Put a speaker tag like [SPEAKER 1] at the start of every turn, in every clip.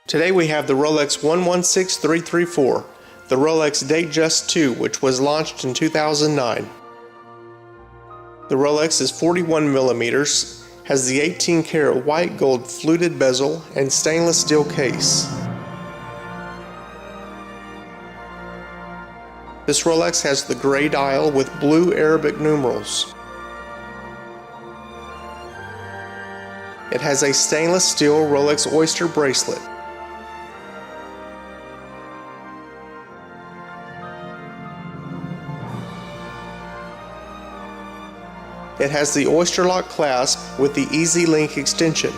[SPEAKER 1] Today we have the Rolex 116334, the Rolex Datejust II, which was launched in 2009. The Rolex is 41 millimeters, has the 18-karat white gold fluted bezel and stainless steel case. This Rolex has the gray dial with blue Arabic numerals. It has a stainless steel Rolex Oyster bracelet. It has the Oyster Lock clasp with the Easy Link extension.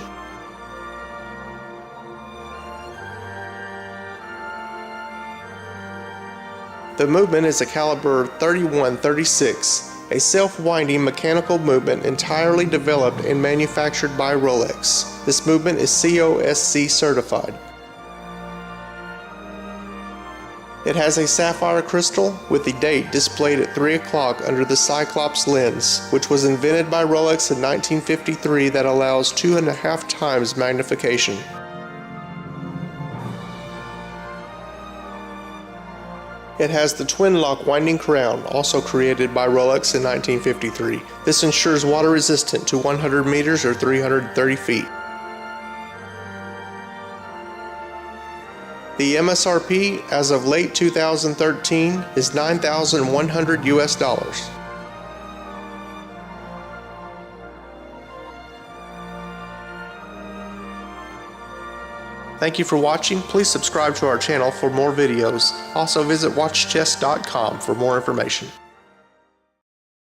[SPEAKER 1] The movement is a caliber 31-36, a self-winding mechanical movement entirely developed and manufactured by Rolex. This movement is COSC certified. It has a sapphire crystal with the date displayed at 3 o'clock under the Cyclops lens, which was invented by Rolex in 1953 that allows 2.5 times magnification. It has the twin lock winding crown, also created by Rolex in 1953. This ensures water resistant to 100 meters or 330 feet. The MSRP as of late 2013 is $9,100 US. Thank you for watching. Please subscribe to our channel for more videos. Also visit watchchess.com for more information.